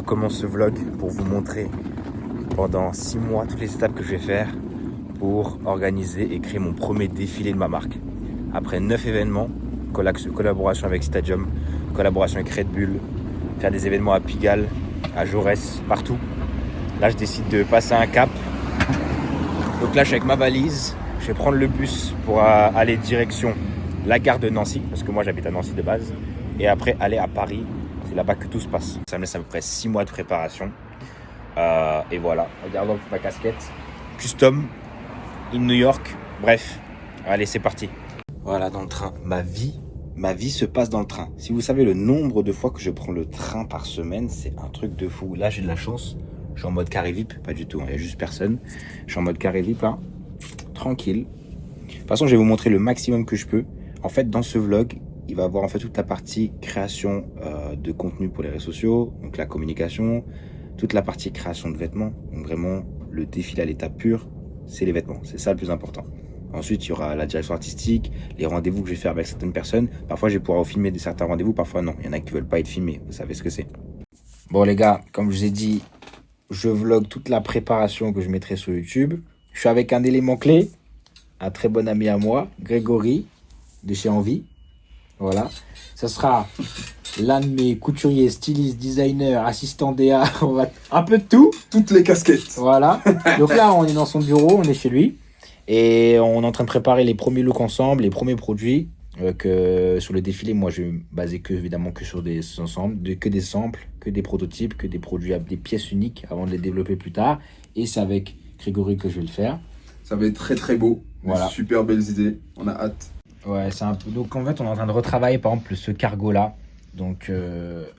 commence ce vlog pour vous montrer pendant 6 mois toutes les étapes que je vais faire pour organiser et créer mon premier défilé de ma marque. Après 9 événements, collaboration avec Stadium, collaboration avec Red Bull, faire des événements à Pigalle, à Jaurès, partout. Là, je décide de passer un cap. Donc là, je suis avec ma valise. Je vais prendre le bus pour aller direction la gare de Nancy, parce que moi, j'habite à Nancy de base. Et après, aller à Paris. C'est là-bas que tout se passe. Ça me laisse à peu près 6 mois de préparation. Et voilà, regardons ma casquette. Custom, in New York. Bref, allez, c'est parti. Voilà, dans le train. Ma vie se passe dans le train. Si vous savez le nombre de fois que je prends le train par semaine, c'est un truc de fou. Là, j'ai de la chance. Je suis en mode carré VIP. Pas du tout, il n'y a juste personne. Je suis en mode carré VIP, là. Tranquille. De toute façon, je vais vous montrer le maximum que je peux. En fait, dans ce vlog, il va avoir en fait toute la partie création de contenu pour les réseaux sociaux, donc la communication, toute la partie création de vêtements. Donc vraiment, le défilé à l'état pur, c'est les vêtements. C'est ça le plus important. Ensuite, il y aura la direction artistique, les rendez-vous que je vais faire avec certaines personnes. Parfois, je vais pouvoir filmer certains rendez-vous, parfois non. Il y en a qui ne veulent pas être filmés. Vous savez ce que c'est. Bon, les gars, comme je vous ai dit, je vlog toute la préparation que je mettrai sur YouTube. Je suis avec un élément clé, un très bon ami à moi, Grégory, de chez Envie. Voilà. Ce sera l'un de mes couturiers, stylistes, designers, assistants DA. On va un peu de tout. Toutes les casquettes. Voilà. Donc là, on est dans son bureau, on est chez lui. Et on est en train de préparer les premiers looks ensemble, les premiers produits. Que sur le défilé, moi, je vais me baser évidemment que sur des ensembles, que des samples, que des prototypes, que des produits, des pièces uniques avant de les développer plus tard. Et c'est avec Grégory que je vais le faire. Ça va être très très beau. Voilà. Super belles idées. On a hâte. Ouais, c'est un peu. Donc en fait, on est en train de retravailler par exemple ce cargo-là. Donc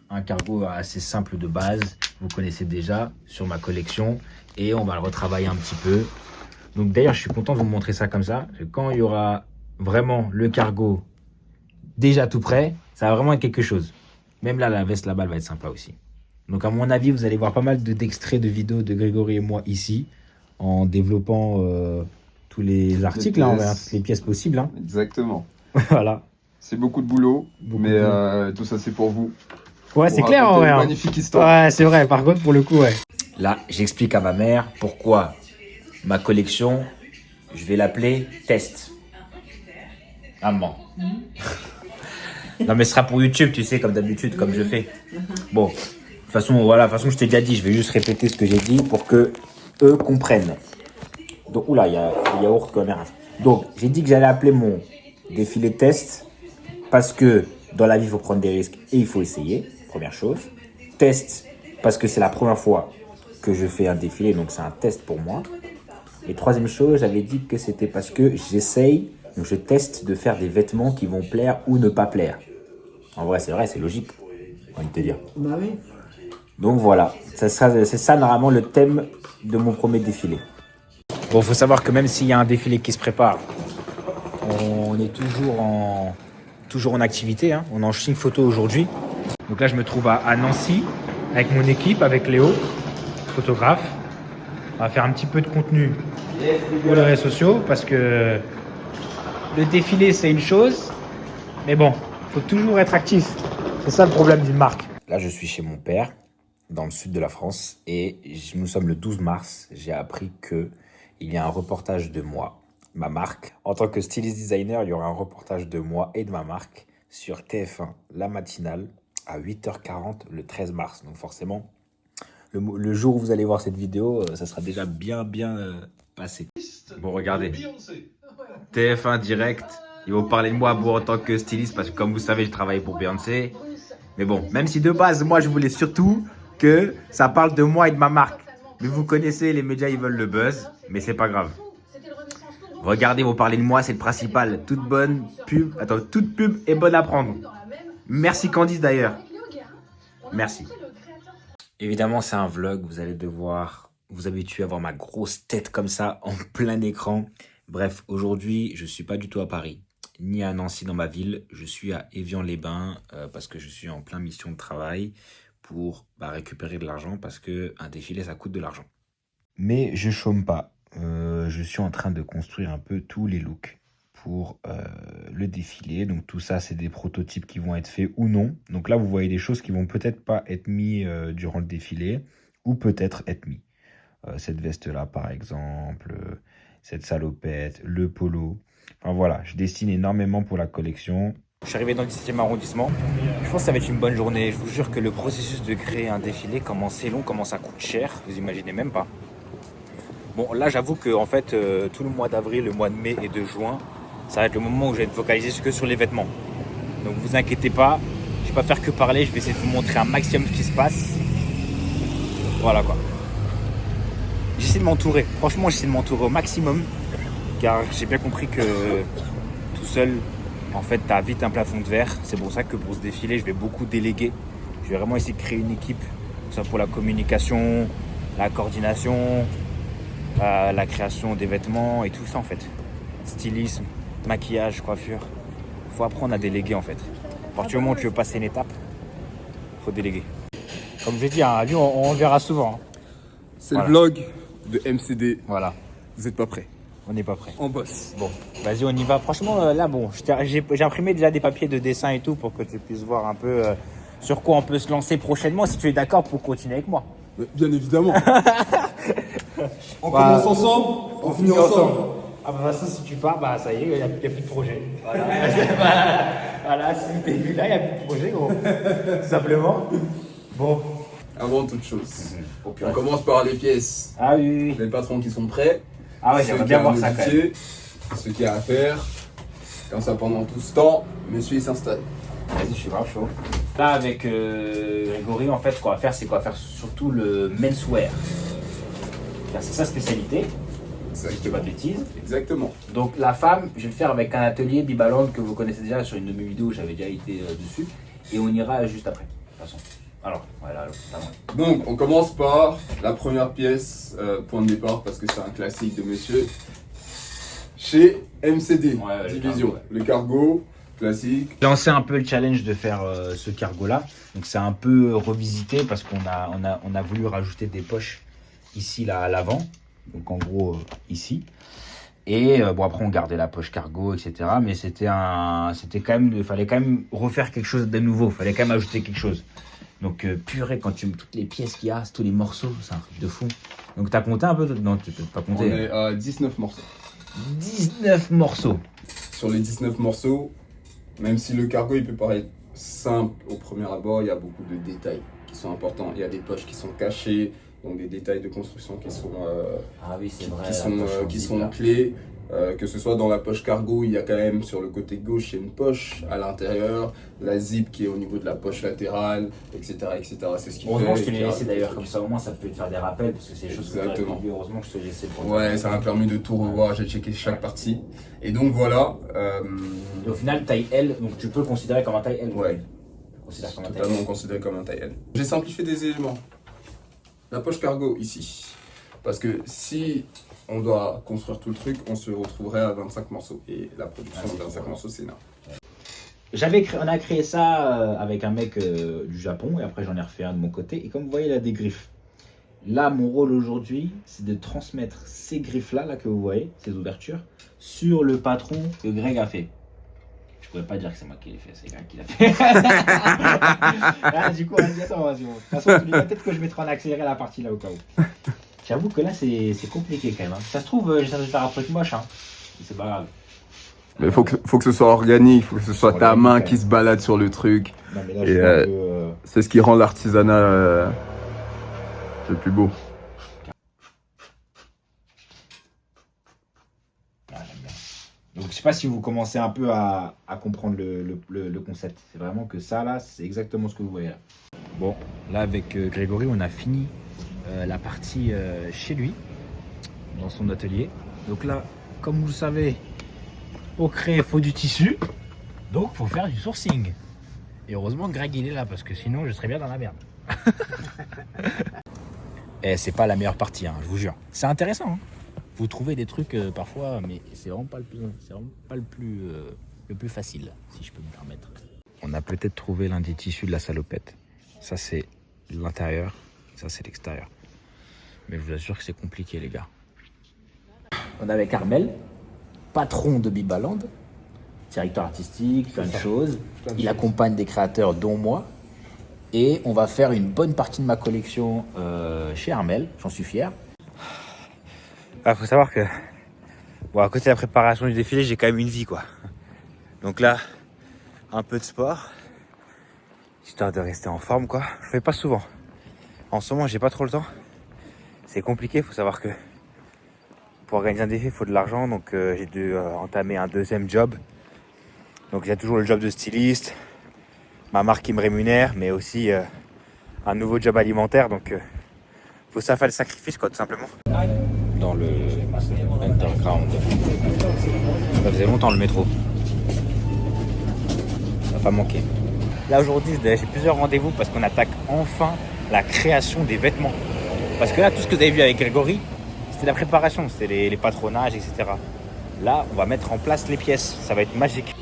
un cargo assez simple de base, vous connaissez déjà sur ma collection. Et on va le retravailler un petit peu. Donc d'ailleurs, je suis content de vous montrer ça comme ça. Parce que quand il y aura vraiment le cargo déjà tout prêt, ça va vraiment être quelque chose. Même là, la veste là-bas, elle va être sympa aussi. Donc à mon avis, vous allez voir pas mal d'extraits de vidéos de Grégory et moi ici, en développant tous les articles, là, toutes les pièces possibles. Hein. Exactement. Voilà. C'est beaucoup de boulot, mais tout ça c'est pour vous. Ouais, c'est clair en vrai. Une magnifique histoire. Ouais, c'est vrai. Par contre, pour le coup, ouais. Là, j'explique à ma mère pourquoi ma collection, je vais l'appeler Test. Maman. Non, mais ce sera pour YouTube, tu sais, comme d'habitude, comme je fais. Bon, de toute façon, voilà, de toute façon, je t'ai déjà dit, je vais juste répéter ce que j'ai dit pour que eux comprennent. Donc, oula, il y a le yaourt comme merde. Donc, j'ai dit que j'allais appeler mon défilé Test parce que dans la vie, il faut prendre des risques et il faut essayer, première chose. Test parce que c'est la première fois que je fais un défilé, donc c'est un test pour moi. Et troisième chose, j'avais dit que c'était parce que j'essaye, donc je teste de faire des vêtements qui vont plaire ou ne pas plaire. En vrai, c'est vrai, c'est logique, j'ai envie de te dire. Bah oui. Donc voilà, c'est ça normalement le thème de mon premier défilé. Bon, il faut savoir que même s'il y a un défilé qui se prépare, on est toujours en activité. Hein. On est en shooting photo aujourd'hui. Donc là, je me trouve à Nancy avec mon équipe, avec Léo, photographe. On va faire un petit peu de contenu pour les réseaux sociaux parce que le défilé, c'est une chose. Mais bon, il faut toujours être actif. C'est ça le problème d'une marque. Là, je suis chez mon père, dans le sud de la France. Et nous sommes le 12 mars. J'ai appris qu'il y a un reportage de moi, ma marque. En tant que stylist designer, il y aura un reportage de moi et de ma marque sur TF1, la matinale, à 8h40 le 13 mars. Donc forcément, le jour où vous allez voir cette vidéo, ça sera déjà bien passé. Bon, regardez. TF1 direct. Ils vont parler de moi en tant que styliste parce que comme vous savez, je travaille pour Beyoncé. Mais bon, même si de base, moi, je voulais surtout que ça parle de moi et de ma marque. Mais vous connaissez, les médias, ils veulent le buzz. Mais c'est pas grave. Regardez, vous parlez de moi, c'est le principal. Toute bonne pub. Attends, toute pub est bonne à prendre. Merci Candice d'ailleurs. Merci. Évidemment, c'est un vlog. Vous allez devoir vous habituer à voir ma grosse tête comme ça en plein écran. Bref, aujourd'hui, je ne suis pas du tout à Paris, ni à Nancy dans ma ville. Je suis à Évian-les-Bains parce que je suis en plein mission de travail pour récupérer de l'argent parce qu'un défilé, ça coûte de l'argent. Mais je chôme pas. Je suis en train de construire un peu tous les looks pour le défilé. Donc tout ça, c'est des prototypes qui vont être faits ou non. Donc là, vous voyez des choses qui vont peut-être pas être mis durant le défilé ou peut-être être mis. Cette veste-là, par exemple, cette salopette, le polo. Enfin voilà, je dessine énormément pour la collection. Je suis arrivé dans le 17e arrondissement. Je pense que ça va être une bonne journée. Je vous jure que le processus de créer un défilé, comment c'est long, comment ça coûte cher, vous imaginez même pas. Bon, là, j'avoue que en fait, tout le mois d'avril, le mois de mai et de juin, ça va être le moment où je vais être focalisé que sur les vêtements. Donc, vous inquiétez pas, je vais pas faire que parler, je vais essayer de vous montrer un maximum ce qui se passe. Voilà quoi. J'essaie de m'entourer. Franchement, j'essaie de m'entourer au maximum, car j'ai bien compris que tout seul, en fait, tu as vite un plafond de verre. C'est pour ça que pour ce défilé, je vais beaucoup déléguer. Je vais vraiment essayer de créer une équipe, que ce soit pour la communication, la coordination, la création des vêtements et tout ça en fait. Stylisme, maquillage, coiffure. Il faut apprendre à déléguer en fait. À partir du moment où tu veux passer une étape, il faut déléguer. Comme je l'ai dit, à Lyon, on le verra souvent. C'est Voilà. le vlog de MCD. Voilà, Vous n'êtes pas prêts. on n'est pas prêt. On bosse. Bon, vas-y, on y va. Franchement, là, bon, j'ai imprimé déjà des papiers de dessin et tout pour que tu puisses voir un peu sur quoi on peut se lancer prochainement, si tu es d'accord pour continuer avec moi. Bien évidemment. On Bah, commence ensemble, on finit ensemble. Ah bah ça, si tu pars, bah ça y est, il n'y a plus de projet. Voilà, voilà, si t'es vu là, il n'y a plus de projet, gros. Tout simplement. Bon. Avant toute chose, Au on pire. commence par les pièces. Ah oui, oui, oui. Les patrons qui sont prêts. Ah ouais, ceux j'aimerais qui bien a voir ça quand même. modifié, ce qu'il y a à faire. Comme ça, pendant tout ce temps, monsieur il s'installe. Vas-y, je suis grave chaud. Là, avec Grégory, en fait, ce qu'on va faire, c'est qu'on va faire surtout le menswear. Car c'est sa spécialité, si je dis pas de bêtises. Exactement. Donc la femme, je vais le faire avec un atelier Bibaland que vous connaissez déjà sur une de mes vidéos, j'avais déjà été dessus. Et on ira juste après, de toute façon. Alors, voilà, ça va. Donc, on commence par la première pièce, point de départ, parce que c'est un classique de monsieur. Chez MCD, Ouais, le division. cargo, ouais. Le cargo, classique. J'ai lancé un peu le challenge de faire ce cargo-là. Donc c'est un peu revisité parce qu'on a voulu rajouter des poches ici, là, à l'avant. Donc en gros, ici. Et bon, après, on gardait la poche cargo, etc. Mais c'était quand même, il fallait quand même refaire quelque chose de nouveau. Il fallait quand même ajouter quelque chose. Donc purée, quand tu mets toutes les pièces qu'il y a, tous les morceaux, c'est un truc de fou. Donc t'as compté un peu? Non, tu peux pas On compter. est à 19 morceaux. 19 morceaux. Sur les 19 morceaux, même si le cargo il peut paraître simple au premier abord, il y a beaucoup de détails qui sont importants. Il y a des poches qui sont cachées, donc des détails de construction qui sont, Ah oui, c'est vrai. qui sont clés. Que ce soit dans la poche cargo, il y a quand même sur le côté gauche, il y a une poche à l'intérieur, la zip qui est au niveau de la poche latérale, etc. etc. C'est ce qui Heureusement fait. que je te l'ai qu'il y a laissé des d'ailleurs, trucs. comme ça au moins ça peut te faire des rappels parce que c'est des choses que tu Exactement. oublié. Heureusement que je te l'ai laissé pour Ouais, ça m'a permis de tout revoir, j'ai checké chaque partie. Et donc voilà. Et au final, taille L, donc tu peux le considérer comme un taille L. Ouais. Considère comme un taille Totalement L. considéré comme un taille L. J'ai simplifié des éléments. La poche cargo ici. Parce que si on doit construire tout le truc, on se retrouverait à 25 morceaux. Et la production Ah, c'est de 25 trop morceaux, c'est énorme. On a créé ça avec un mec du Japon et après j'en ai refait un de mon côté. Et comme vous voyez, il a des griffes. Là, mon rôle aujourd'hui, c'est de transmettre ces griffes-là là, que vous voyez, ces ouvertures, sur le patron que Greg a fait. Je pourrais pas dire que c'est moi qui l'ai fait, c'est Greg qui l'a fait. Ah, du coup, vas-y, attends, vas-y. De toute façon, peut-être que je mettrai en accéléré la partie là au cas où. J'avoue que là, c'est compliqué quand même. Hein. Ça se trouve, j'essaie de faire un truc moche. Hein. C'est pas grave. Mais il faut que ce soit organique, il faut que ce soit ta Organique, main ouais. qui se balade sur le truc. Non, mais là, Et, je fais un peu, C'est ce qui rend l'artisanat le plus beau. Ah, j'aime bien. Donc je sais pas si vous commencez un peu à comprendre le concept. C'est vraiment que ça là, c'est exactement ce que vous voyez là. Bon, là avec Grégory, on a fini la partie chez lui, dans son atelier. Donc là, comme vous le savez, pour créer, il faut du tissu. Donc il faut faire du sourcing. Et heureusement que Greg il est là, parce que sinon je serais bien dans la merde. Et c'est pas la meilleure partie, hein, je vous jure. C'est intéressant. Hein. Vous trouvez des trucs parfois, mais c'est vraiment pas le plus facile, si je peux me permettre. On a peut-être trouvé l'un des tissus de la salopette. Ça c'est l'intérieur, ça c'est l'extérieur. Mais je vous assure que c'est compliqué les gars. On est avec Armel, patron de Bibaland, directeur artistique, plein de choses. Il accompagne des créateurs dont moi. Et on va faire une bonne partie de ma collection chez Armel, j'en suis fier. Il faut savoir que bon, à côté de la préparation du défilé, j'ai quand même une vie quoi. Donc là, un peu de sport, histoire de rester en forme quoi. Je fais pas souvent. En ce moment, j'ai pas trop le temps. C'est compliqué, il faut savoir que pour organiser un défilé, il faut de l'argent. Donc j'ai dû entamer un deuxième job. Donc j'ai toujours le job de styliste, ma marque qui me rémunère, mais aussi un nouveau job alimentaire. Donc faut ça faire le sacrifice quoi, tout simplement. Dans le underground. Ça faisait longtemps le métro. Ça va pas manquer. Là aujourd'hui, j'ai plusieurs rendez-vous parce qu'on attaque enfin la création des vêtements. Parce que là, tout ce que vous avez vu avec Grégory, c'était la préparation, c'était les patronages, etc. Là, on va mettre en place les pièces. Ça va être magique.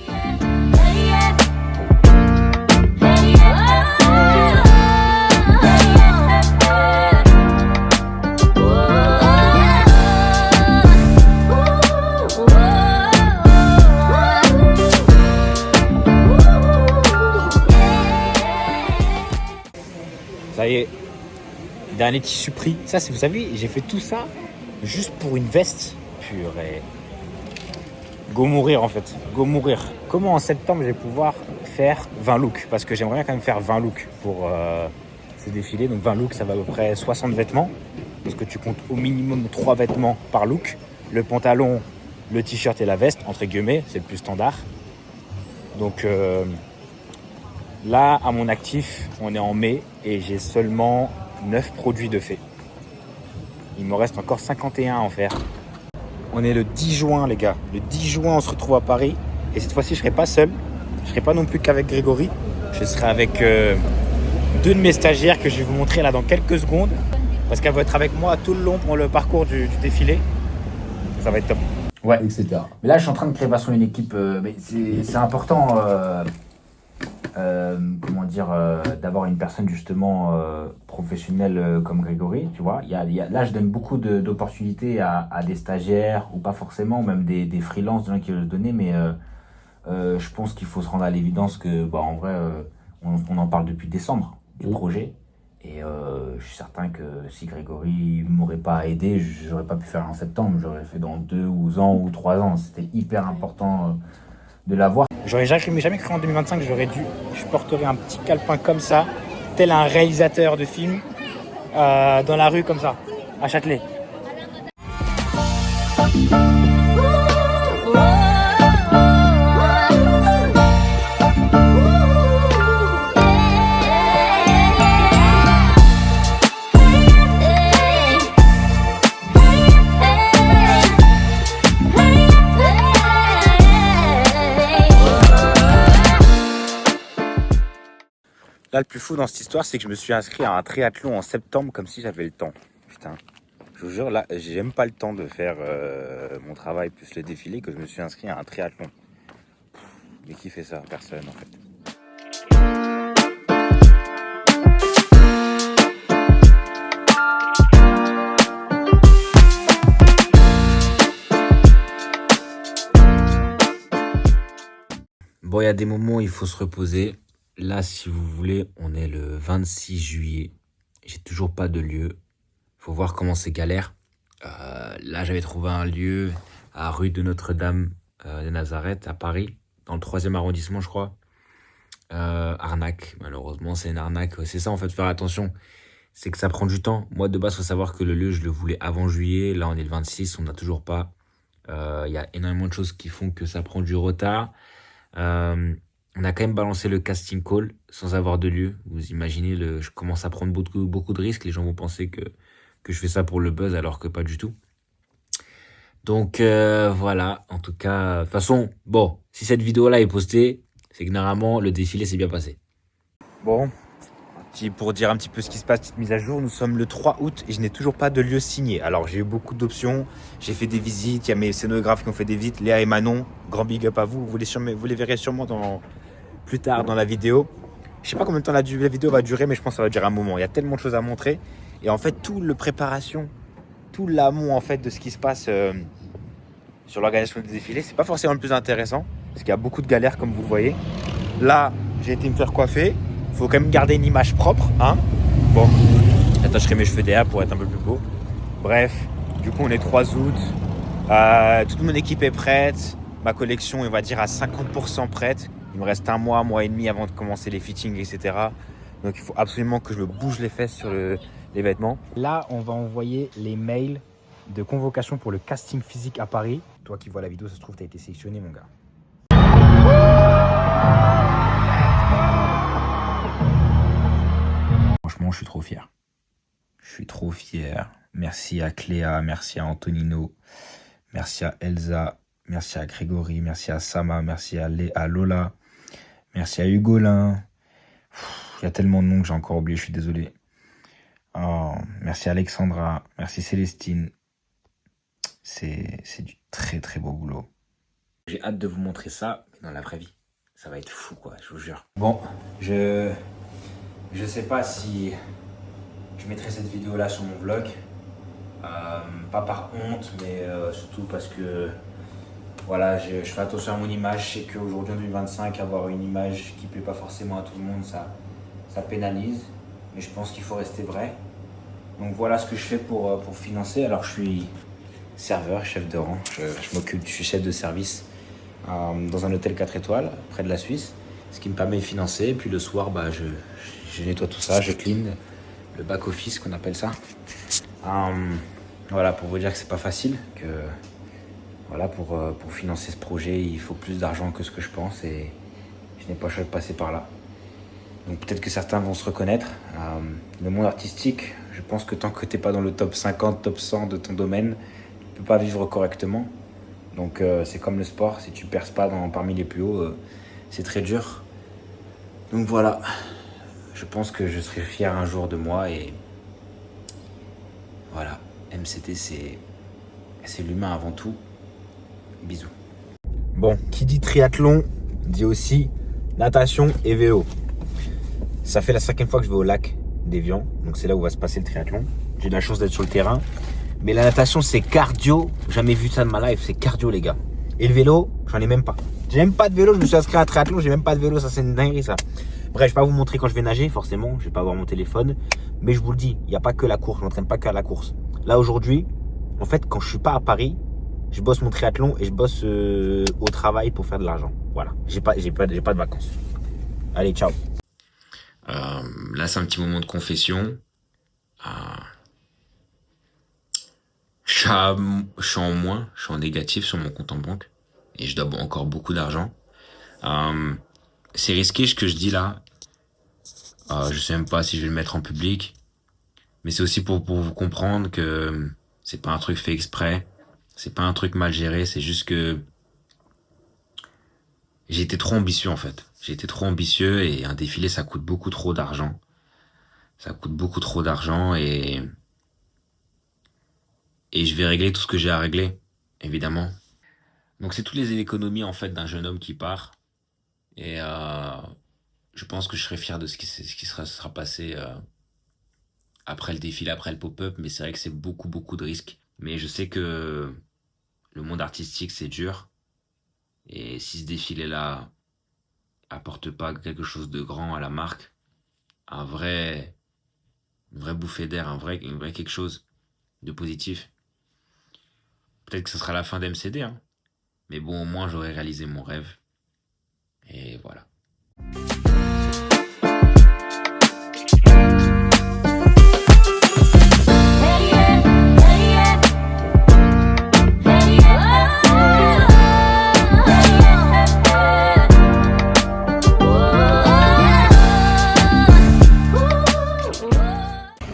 Ça y est, dernier tissu pris. Ça, vous savez, j'ai fait tout ça juste pour une veste. Purée. Go mourir en fait, go mourir. Comment en septembre je vais pouvoir faire 20 looks? Parce que j'aimerais bien quand même faire 20 looks pour ce défilé. Donc 20 looks, ça va à peu près 60 vêtements. Parce que tu comptes au minimum 3 vêtements par look. Le pantalon, le t-shirt et la veste, entre guillemets, c'est le plus standard. Donc là, à mon actif, on est en mai et j'ai seulement 9 produits de fait. Il me reste encore 51 à en faire. On est le 10 juin, les gars. Le 10 juin, on se retrouve à Paris. Et cette fois-ci, je ne serai pas seul. Je ne serai pas non plus qu'avec Grégory. Je serai avec 2 de mes stagiaires que je vais vous montrer là dans quelques secondes. Parce qu'elle va être avec moi tout le long pour le parcours du défilé. Ça va être top. Ouais, etc. Mais là, je suis en train de créer façon une équipe. Mais c'est important, comment dire, d'avoir une personne justement professionnelle comme Grégory. Tu vois, là, je donne beaucoup d'opportunités à des stagiaires ou pas forcément, même des freelances, des gens qui veulent se donner. Mais je pense qu'il faut se rendre à l'évidence que, bah, en vrai, on en parle depuis décembre du projet. Et je suis certain que si Grégory ne m'aurait pas aidé, je n'aurais pas pu faire en septembre. J'aurais fait dans 2 ans ou 3 ans. C'était hyper important de l'avoir. J'aurais jamais cru en 2025 que je porterais un petit calepin comme ça, tel un réalisateur de film, dans la rue comme ça, à Châtelet. Là, le plus fou dans cette histoire, c'est que je me suis inscrit à un triathlon en septembre comme si j'avais le temps. Putain, je vous jure, là, j'ai même pas le temps de faire mon travail plus le défilé que je me suis inscrit à un triathlon. Mais qui fait ça? Personne, en fait. Bon, il y a des moments où il faut se reposer. Là, si vous voulez, on est le 26 juillet. J'ai toujours pas de lieu. Faut voir comment c'est galère. Là, j'avais trouvé un lieu à rue de Notre-Dame de Nazareth, à Paris, dans le 3e arrondissement, je crois. Arnaque, malheureusement, c'est une arnaque. C'est ça, en fait, faire attention. C'est que ça prend du temps. Moi, de base, faut savoir que le lieu, je le voulais avant juillet. Là, on est le 26, on n'a toujours pas. Il y a énormément de choses qui font que ça prend du retard. On a quand même balancé le casting call sans avoir de lieu. Vous imaginez, je commence à prendre beaucoup de risques. Les gens vont penser que je fais ça pour le buzz alors que pas du tout. Donc voilà, en tout cas, de toute façon, bon, si cette vidéo-là est postée, c'est que normalement le défilé s'est bien passé. Bon, pour dire un petit peu ce qui se passe, petite mise à jour, nous sommes le 3 août et je n'ai toujours pas de lieu signé. Alors j'ai eu beaucoup d'options, j'ai fait des visites, il y a mes scénographes qui ont fait des visites, Léa et Manon, grand big up à vous, vous les verrez sûrement plus tard dans la vidéo. Je sais pas combien de temps la vidéo va durer, mais je pense que ça va durer un moment. Il y a tellement de choses à montrer. Et en fait, tout le préparation, tout l'amont en fait de ce qui se passe sur l'organisation des défilés. C'est pas forcément le plus intéressant parce qu'il y a beaucoup de galères comme vous le voyez. Là, j'ai été me faire coiffer. Il faut quand même garder une image propre, hein. Bon, j'attacherai mes cheveux derrière pour être un peu plus beau. Bref, du coup, on est 3 août. Toute mon équipe est prête. Ma collection, on va dire, à 50% prête. Il me reste un mois et demi avant de commencer les fittings, etc. Donc, il faut absolument que je me bouge les fesses sur les vêtements. Là, on va envoyer les mails de convocation pour le casting physique à Paris. Toi qui vois la vidéo, ça se trouve, tu as été sélectionné, mon gars. Franchement, je suis trop fier. Je suis trop fier. Merci à Cléa, merci à Antonino, merci à Elsa, merci à Grégory, merci à Sama, merci à Lola, merci à Hugolin. Il y a tellement de noms que j'ai encore oublié, je suis désolé. Oh, merci à Alexandra, merci Célestine. C'est du très très beau boulot. J'ai hâte de vous montrer ça dans la vraie vie. Ça va être fou quoi, je vous jure. Bon, je sais pas si je mettrai cette vidéo là sur mon vlog. Pas par honte, mais surtout parce que voilà, je fais attention à mon image. Je sais qu'aujourd'hui en 2025, avoir une image qui plaît pas forcément à tout le monde, ça pénalise. Mais je pense qu'il faut rester vrai. Donc voilà ce que je fais pour financer. Alors je suis serveur, chef de rang. Je suis chef de service dans un hôtel 4 étoiles près de la Suisse. Ce qui me permet de financer. Et puis le soir, je nettoie tout ça, je clean le back office qu'on appelle ça. Voilà, pour vous dire que c'est pas facile, que voilà, pour financer ce projet, il faut plus d'argent que ce que je pense et je n'ai pas le choix de passer par là. Donc peut-être que certains vont se reconnaître. Le monde artistique, je pense que tant que tu n'es pas dans le top 50, top 100 de ton domaine, tu ne peux pas vivre correctement. Donc c'est comme le sport, si tu ne perces pas parmi les plus hauts, c'est très dur. Donc voilà, je pense que je serai fier un jour de moi et voilà, MCT c'est l'humain avant tout. Bisous. Bon, qui dit triathlon dit aussi natation et vélo. Ça fait la 5e fois que je vais au lac d'Évian, donc c'est là où va se passer le triathlon. J'ai de la chance d'être sur le terrain. Mais la natation, c'est cardio. Jamais vu ça de ma life, c'est cardio, les gars. Et le vélo, j'en ai même pas. J'ai même pas de vélo, je me suis inscrit à un triathlon, j'ai même pas de vélo, ça c'est une dinguerie ça. Bref, je vais pas vous montrer quand je vais nager, forcément, je vais pas avoir mon téléphone. Mais je vous le dis, il n'y a pas que la course, je m'entraîne pas qu'à la course. Là aujourd'hui, en fait, quand je suis pas à Paris, je bosse mon triathlon et je bosse au travail pour faire de l'argent. Voilà, j'ai pas de vacances. Allez, ciao. Là, c'est un petit moment de confession. Je suis en moins, je suis en négatif sur mon compte en banque et je dois encore beaucoup d'argent. C'est risqué ce que je dis là. Je sais même pas si je vais le mettre en public, mais c'est aussi pour vous comprendre que c'est pas un truc fait exprès, c'est pas un truc mal géré, c'est juste que j'ai été trop ambitieux en fait. J'ai été trop ambitieux et un défilé ça coûte beaucoup trop d'argent. Ça coûte beaucoup trop d'argent et je vais régler tout ce que j'ai à régler, évidemment. Donc c'est toutes les économies en fait d'un jeune homme qui part et je pense que je serai fier de ce qui sera passé après le défilé, après le pop-up, mais c'est vrai que c'est beaucoup de risques. Mais je sais que le monde artistique c'est dur et si ce défilé-là apporte pas quelque chose de grand à la marque, un vrai, une vraie bouffée d'air, une vraie quelque chose de positif, peut-être que ce sera la fin d'MCD, hein. Mais bon, au moins j'aurai réalisé mon rêve et voilà.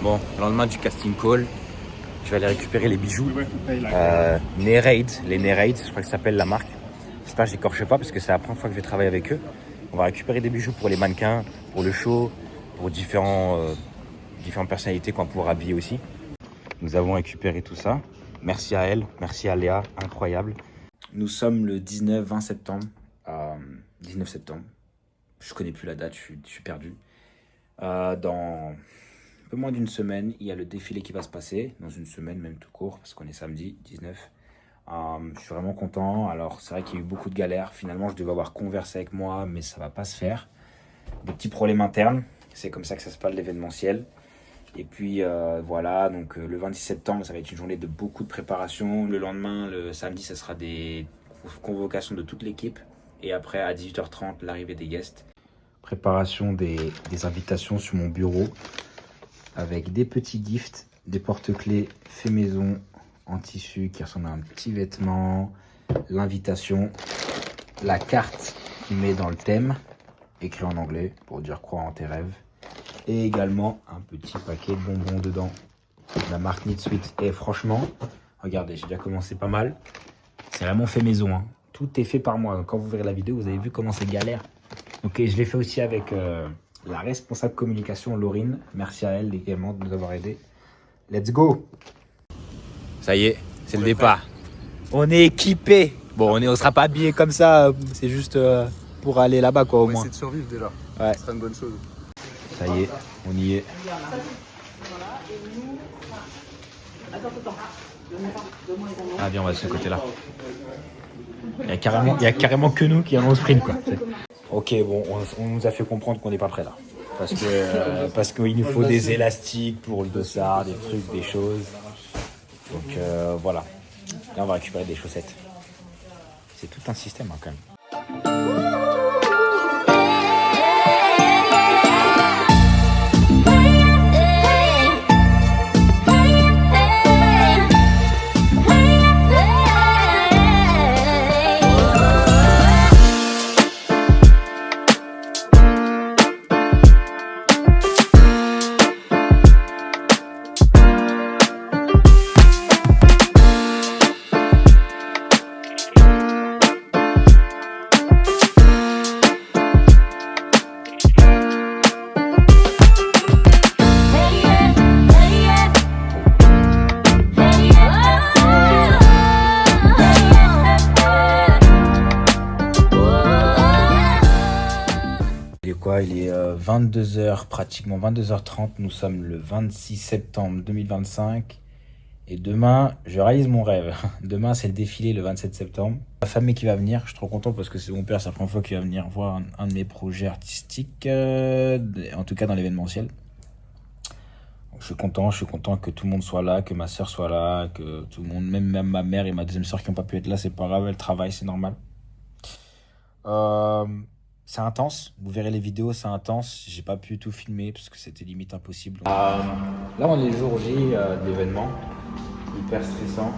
Bon, lendemain du casting call, je vais aller récupérer les bijoux. Nereid, les Nereid, je crois que ça s'appelle la marque. J'espère que je n'écorche pas parce que c'est la première fois que je vais travailler avec eux. On va récupérer des bijoux pour les mannequins, pour le show, pour différentes personnalités qu'on va pouvoir habiller aussi. Nous avons récupéré tout ça. Merci à elle, merci à Léa, incroyable. Nous sommes le 19-20 septembre. 19 septembre. Je connais plus la date, je suis perdu. Dans un peu moins d'une semaine, il y a le défilé qui va se passer. Dans une semaine, même tout court, parce qu'on est samedi 19. Je suis vraiment content. Alors, c'est vrai qu'il y a eu beaucoup de galères. Finalement, je devais avoir conversé avec moi, mais ça va pas se faire. Des petits problèmes internes. C'est comme ça que ça se passe l'événementiel. Et puis, voilà. Donc, le 26 septembre, ça va être une journée de beaucoup de préparation. Le lendemain, le samedi, ça sera des convocations de toute l'équipe. Et après, à 18h30, l'arrivée des guests. Préparation des invitations sur mon bureau. Avec des petits gifts, des porte-clés faits maison en tissu qui ressemble à un petit vêtement, l'invitation, la carte qui met dans le thème, écrit en anglais pour dire croire en tes rêves, et également un petit paquet de bonbons dedans, la marque Need Sweet. Et franchement, regardez, j'ai déjà commencé pas mal, c'est vraiment fait maison, hein. Tout est fait par moi, donc quand vous verrez la vidéo, vous avez vu comment c'est galère. Ok, je l'ai fait aussi avec la responsable communication Laurine, merci à elle également de nous avoir aidés. Let's go! Ça y est, c'est le départ. On est équipé. Bon, on sera pas habillé comme ça, c'est juste pour aller là-bas quoi au On va moins. essayer de survivre déjà. Ouais. Ce serait une bonne chose. Ça y est, on y est. Ah bien, on va de ce côté-là. Il y a carrément que nous qui allons au sprint quoi. Ok, bon, on nous a fait comprendre qu'on n'est pas prêt là. Parce qu'il nous faut des élastiques pour le dossard, des trucs, des choses. Donc voilà. Là, on va récupérer des chaussettes. C'est tout un système hein, quand même. Il est 22h, pratiquement 22h30. Nous sommes le 26 septembre 2025. Et demain, je réalise mon rêve. Demain, c'est le défilé le 27 septembre. Ma famille qui va venir, je suis trop content parce que c'est mon père, c'est la première fois qu'il va venir voir un de mes projets artistiques, en tout cas dans l'événementiel. Donc, je suis content que tout le monde soit là, que ma soeur soit là, que tout le monde, même ma mère et ma deuxième soeur qui n'ont pas pu être là, c'est pas grave, elles travaillent, c'est normal. C'est intense, vous verrez les vidéos, c'est intense. J'ai pas pu tout filmer parce que c'était limite impossible. Là, on est le jour J de l'événement, hyper stressant.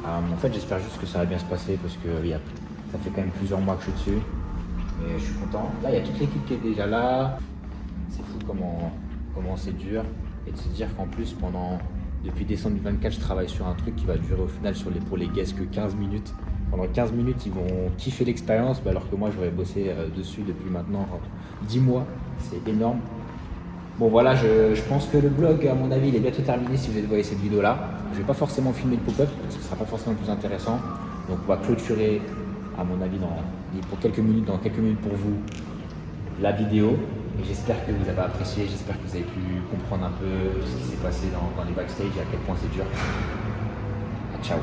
En fait, j'espère juste que ça va bien se passer parce que ça fait quand même plusieurs mois que je suis dessus. Mais je suis content. Là, il y a toute l'équipe qui est déjà là. C'est fou comment c'est dur. Et de se dire qu'en plus, depuis décembre 2024, je travaille sur un truc qui va durer au final pour les guests que 15 minutes. Pendant 15 minutes, ils vont kiffer l'expérience, alors que moi, j'aurais bossé dessus depuis maintenant 10 mois. C'est énorme. Bon, voilà, je pense que le vlog, à mon avis, il est bientôt terminé si vous voyez cette vidéo-là. Je ne vais pas forcément filmer le pop-up, parce que ce ne sera pas forcément le plus intéressant. Donc, on va clôturer, à mon avis, dans quelques minutes pour vous, la vidéo. Et j'espère que vous avez apprécié, j'espère que vous avez pu comprendre un peu ce qui s'est passé dans les backstage et à quel point c'est dur. Ciao.